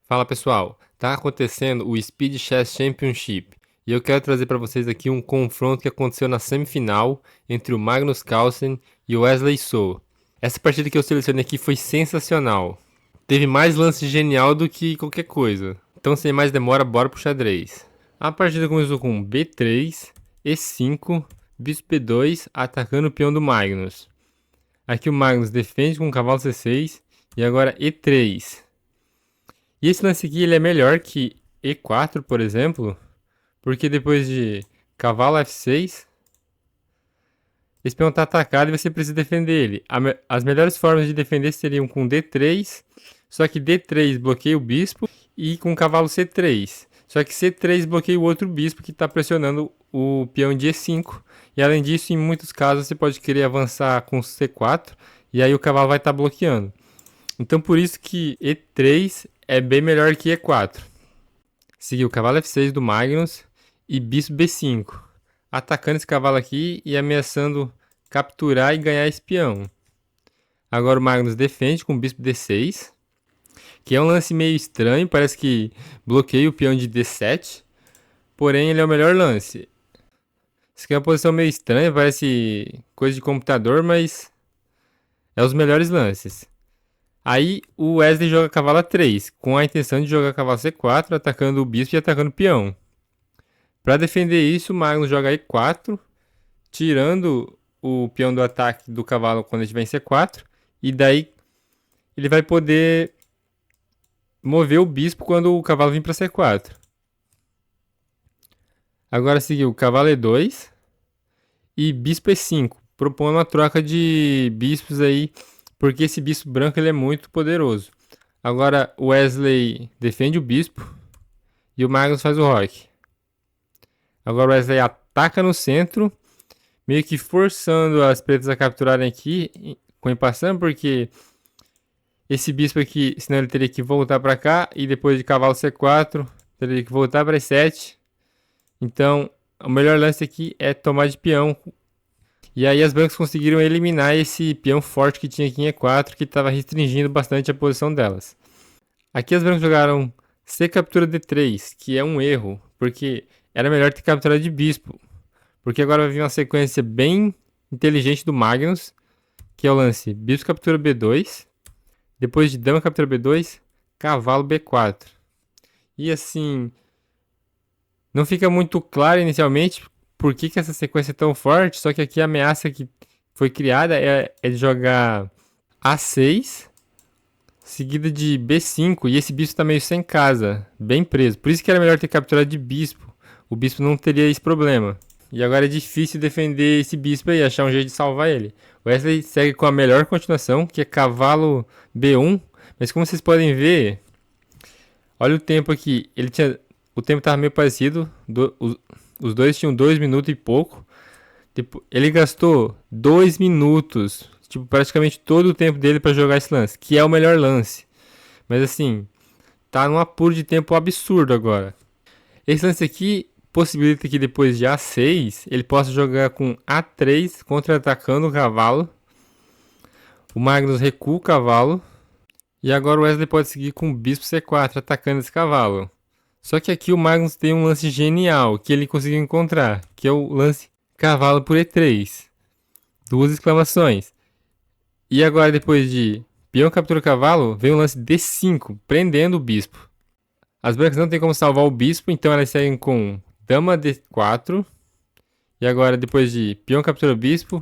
Fala pessoal, tá acontecendo o Speed Chess Championship e eu quero trazer para vocês aqui um confronto que aconteceu na semifinal entre o Magnus Carlsen e o Wesley So. Essa partida que eu selecionei aqui foi sensacional. Teve mais lance genial do que qualquer coisa. Então sem mais demora, bora pro xadrez. A partida começou com B3, E5, bispo B2 atacando o peão do Magnus. Aqui o Magnus defende com o cavalo C6 e agora E3. E esse lance aqui ele é melhor que E4, por exemplo, porque depois de cavalo F6, esse peão está atacado e você precisa defender ele. As melhores formas de defender seriam com D3, só que D3 bloqueia o bispo, e com cavalo C3. Só que C3 bloqueia o outro bispo que está pressionando o peão de E5. E além disso, em muitos casos, você pode querer avançar com C4, e aí o cavalo vai estar bloqueando. Então por isso que E3 é bem melhor que E4. Seguiu o cavalo F6 do Magnus e bispo B5. Atacando esse cavalo aqui e ameaçando capturar e ganhar esse peão. Agora o Magnus defende com o bispo D6. Que é um lance meio estranho, parece que bloqueia o peão de D7. Porém ele é o melhor lance. Isso aqui é uma posição meio estranha, parece coisa de computador, mas é os melhores lances. Aí o Wesley joga cavalo A3, com a intenção de jogar cavalo C4, atacando o bispo e atacando o peão. Para defender isso, o Magnus joga E4, tirando o peão do ataque do cavalo quando ele estiver em C4. E daí ele vai poder mover o bispo quando o cavalo vir para C4. Agora seguiu cavalo E2 e bispo E5, propondo uma troca de bispos aí, porque esse bispo branco ele é muito poderoso. Agora o Wesley defende o bispo e o Magnus faz o roque. Agora o Wesley ataca no centro, meio que forçando as pretas a capturarem aqui com empassando, porque esse bispo aqui, senão ele teria que voltar para cá e depois de cavalo C4 teria que voltar para E7. Então o melhor lance aqui é tomar de peão. E aí as brancas conseguiram eliminar esse peão forte que tinha aqui em E4, que estava restringindo bastante a posição delas. Aqui as brancas jogaram C captura D3, que é um erro, porque era melhor ter capturado de bispo. Porque agora vai vir uma sequência bem inteligente do Magnus, que é o lance bispo captura B2, depois de dama captura B2, cavalo B4. E assim, não fica muito claro inicialmente por que essa sequência é tão forte, só que aqui a ameaça que foi criada é de jogar A6, seguida de B5, e esse bispo está meio sem casa, bem preso. Por isso que era melhor ter capturado de bispo, o bispo não teria esse problema. E agora é difícil defender esse bispo aí, achar um jeito de salvar ele. O Wesley segue com a melhor continuação, que é cavalo B1, mas como vocês podem ver, olha o tempo aqui, o tempo estava meio parecido, os dois tinham 2 minutos e pouco. Ele gastou 2 minutos, tipo, praticamente todo o tempo dele para jogar esse lance, que é o melhor lance. Mas assim, tá num apuro de tempo absurdo agora. Esse lance aqui possibilita que depois de A6, ele possa jogar com A3, contra-atacando o cavalo. O Magnus recua o cavalo. E agora o Wesley pode seguir com o bispo C4, atacando esse cavalo. Só que aqui o Magnus tem um lance genial que ele conseguiu encontrar, que é o lance cavalo por E3. 2 exclamações. E agora depois de peão captura o cavalo, vem o lance D5, prendendo o bispo. As brancas não tem como salvar o bispo, então elas seguem com dama D4. E agora depois de peão captura o bispo,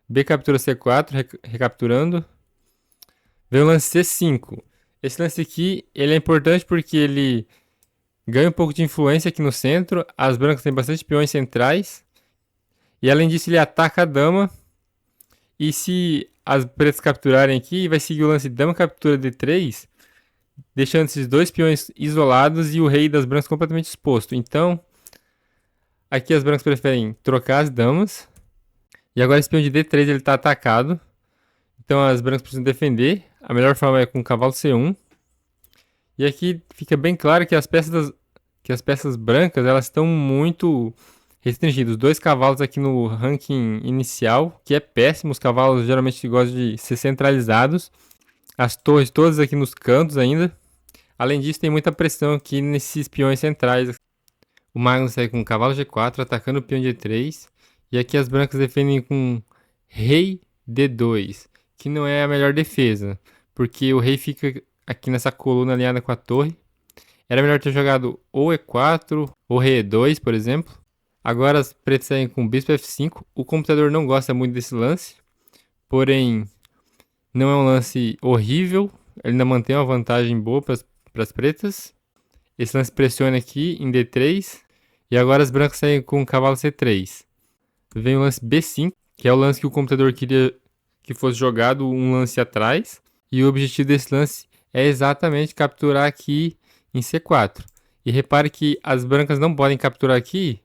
B captura C4, recapturando. Vem o lance C5. Esse lance aqui ele é importante porque ele ganha um pouco de influência aqui no centro. As brancas têm bastante peões centrais. E além disso ele ataca a dama. E se as pretas capturarem aqui, vai seguir o lance dama captura D3, deixando esses dois peões isolados e o rei das brancas completamente exposto. Então, aqui as brancas preferem trocar as damas. E agora esse peão de D3 ele está atacado. Então as brancas precisam defender. A melhor forma é com o cavalo C1. E aqui fica bem claro que as peças brancas elas estão muito restringidas. Os 2 cavalos aqui no ranking inicial, que é péssimo. Os cavalos geralmente gostam de ser centralizados. As torres todas aqui nos cantos ainda. Além disso, tem muita pressão aqui nesses peões centrais. O Magnus sai com cavalo G4, atacando o peão D3. E aqui as brancas defendem com rei D2, que não é a melhor defesa, porque o rei fica aqui nessa coluna alinhada com a torre. Era melhor ter jogado ou E4 ou rei E2, por exemplo. Agora as pretas saem com bispo F5. O computador não gosta muito desse lance, porém não é um lance horrível. Ele ainda mantém uma vantagem boa para as pretas. Esse lance pressiona aqui em D3. E agora as brancas saem com o cavalo C3. Vem o lance B5, que é o lance que o computador queria que fosse jogado um lance atrás. E o objetivo desse lance é exatamente capturar aqui em C4. E repare que as brancas não podem capturar aqui,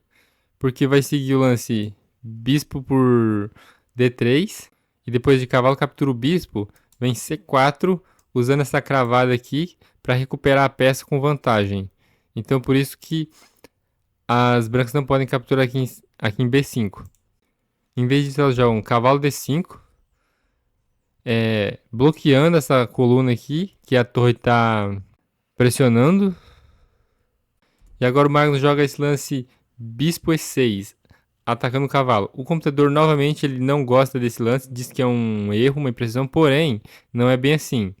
porque vai seguir o lance bispo por D3. E depois de cavalo captura o bispo, vem C4, usando essa cravada aqui para recuperar a peça com vantagem. Então por isso que as brancas não podem capturar aqui em B5. Em vez disso, elas jogam cavalo D5, bloqueando essa coluna aqui, que a torre está pressionando. E agora o Magnus joga esse lance bispo E6, atacando o cavalo. O computador, novamente, ele não gosta desse lance, diz que é um erro, uma imprecisão, porém, não é bem assim.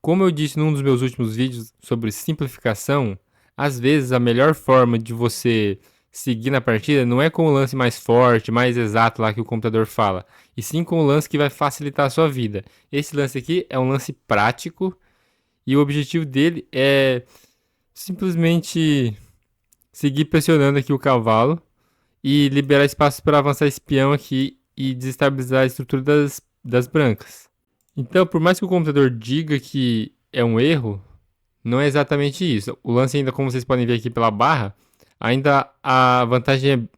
Como eu disse num dos meus últimos vídeos sobre simplificação, às vezes a melhor forma de você seguir na partida não é com o lance mais forte, mais exato lá que o computador fala, e sim com o lance que vai facilitar a sua vida. Esse lance aqui é um lance prático e o objetivo dele é simplesmente seguir pressionando aqui o cavalo e liberar espaço para avançar esse peão aqui e desestabilizar a estrutura das brancas. Então, por mais que o computador diga que é um erro, não é exatamente isso. O lance ainda, como vocês podem ver aqui pela barra, ainda a vantagem é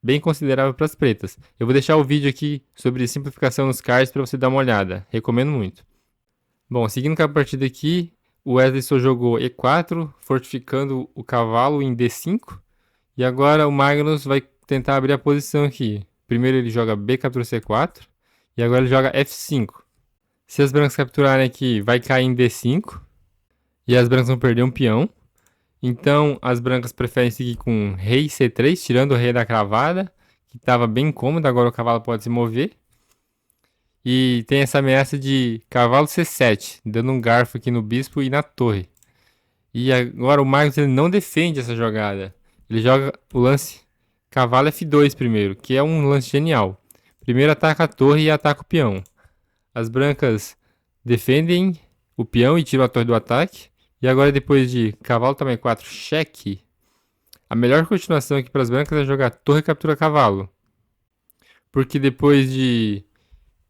bem considerável para as pretas. Eu vou deixar o vídeo aqui sobre simplificação nos cards para você dar uma olhada. Recomendo muito. Bom, seguindo com a partida aqui, o Wesley só jogou E4, fortificando o cavalo em D5. E agora o Magnus vai tentar abrir a posição aqui. Primeiro ele joga B captura C4. E agora ele joga F5. Se as brancas capturarem aqui, vai cair em D5. E as brancas vão perder um peão. Então as brancas preferem seguir com rei C3, tirando o rei da cravada, que estava bem cômodo, agora o cavalo pode se mover. E tem essa ameaça de cavalo C7, dando um garfo aqui no bispo e na torre. E agora o Magnus ele não defende essa jogada. Ele joga o lance cavalo F2 primeiro, que é um lance genial. Primeiro ataca a torre e ataca o peão. As brancas defendem o peão e tiram a torre do ataque. E agora, depois de cavalo também 4, cheque, a melhor continuação aqui para as brancas é jogar torre captura cavalo. Porque depois de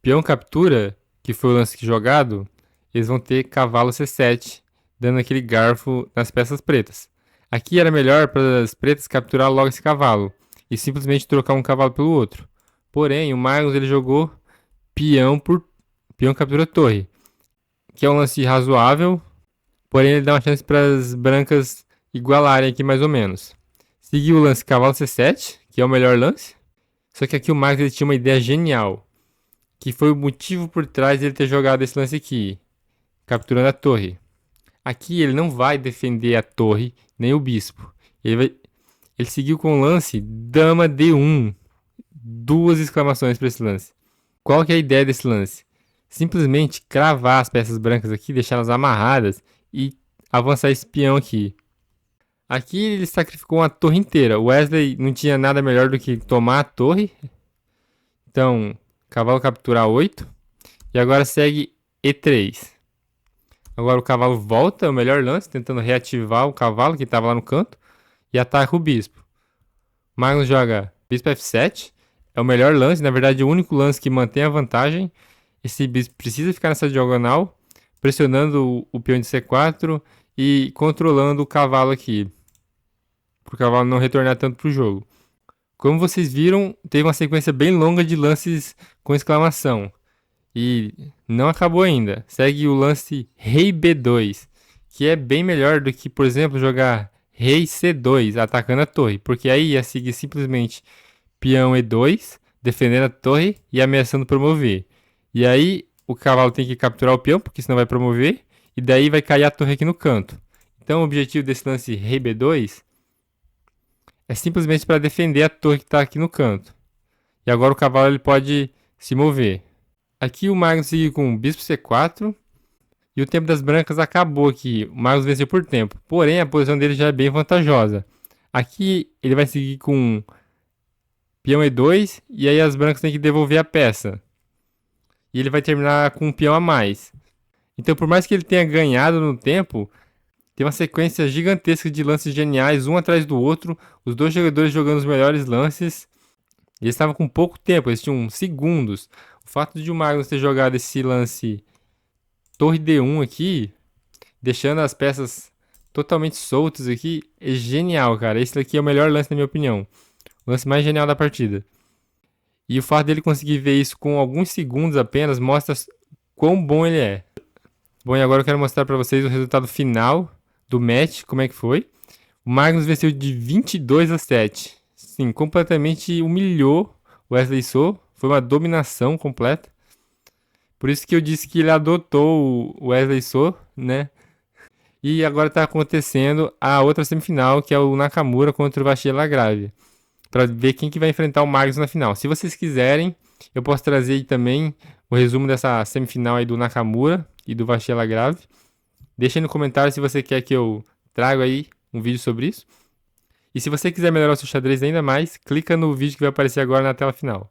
peão captura, que foi o lance jogado, eles vão ter cavalo C7, dando aquele garfo nas peças pretas. Aqui era melhor para as pretas capturar logo esse cavalo e simplesmente trocar um cavalo pelo outro. Porém, o Magnus ele jogou peão captura torre, que é um lance razoável. Porém, ele dá uma chance para as brancas igualarem aqui mais ou menos. Seguiu o lance cavalo C7, que é o melhor lance. Só que aqui o Magnus ele tinha uma ideia genial, que foi o motivo por trás de ele ter jogado esse lance aqui, capturando a torre. Aqui ele não vai defender a torre, nem o bispo. Ele seguiu com o lance dama D1. 2 exclamações para esse lance. Qual que é a ideia desse lance? Simplesmente cravar as peças brancas aqui, deixá-las amarradas e avançar esse peão aqui. Aqui ele sacrificou uma torre inteira. O Wesley não tinha nada melhor do que tomar a torre. Então, cavalo capturar 8. E agora segue E3. Agora o cavalo volta, o melhor lance, tentando reativar o cavalo que estava lá no canto. E ataca o bispo. Magnus joga bispo F7. É o melhor lance, na verdade o único lance que mantém a vantagem. Esse bispo precisa ficar nessa diagonal, pressionando o peão de C4 e controlando o cavalo aqui, para o cavalo não retornar tanto para o jogo. Como vocês viram, teve uma sequência bem longa de lances com exclamação. E não acabou ainda. Segue o lance rei B2, que é bem melhor do que, por exemplo, jogar rei C2 atacando a torre, porque aí ia seguir simplesmente peão E2, defendendo a torre e ameaçando promover. E aí o cavalo tem que capturar o peão, porque senão vai promover. e daí vai cair a torre aqui no canto. Então o objetivo desse lance rei B2 é simplesmente para defender a torre que está aqui no canto. E agora o cavalo ele pode se mover. Aqui o Magnus seguiu com bispo C4. E o tempo das brancas acabou aqui. O Magnus venceu por tempo. Porém, a posição dele já é bem vantajosa. Aqui ele vai seguir com peão E2. E aí as brancas têm que devolver a peça. E ele vai terminar com um peão a mais. Então, por mais que ele tenha ganhado no tempo, tem uma sequência gigantesca de lances geniais, um atrás do outro. Os dois jogadores jogando os melhores lances. Eles estavam com pouco tempo, eles tinham segundos. O fato de o Magnus ter jogado esse lance torre D1 aqui, deixando as peças totalmente soltas aqui, é genial, cara. Esse daqui é o melhor lance, na minha opinião. O lance mais genial da partida. E o fato dele conseguir ver isso com alguns segundos apenas mostra quão bom ele é. Bom, e agora eu quero mostrar pra vocês o resultado final do match, como é que foi. O Magnus venceu de 22-7. Sim, completamente humilhou o Wesley So. Foi uma dominação completa. Por isso que eu disse que ele adotou o Wesley So, né? E agora tá acontecendo a outra semifinal, que é o Nakamura contra o Vachier Lagrave. Para ver quem que vai enfrentar o Magnus na final. Se vocês quiserem, eu posso trazer aí também o resumo dessa semifinal aí do Nakamura e do Vachier Lagrave. Deixa aí no comentário se você quer que eu traga aí um vídeo sobre isso. E se você quiser melhorar o seu xadrez ainda mais, clica no vídeo que vai aparecer agora na tela final.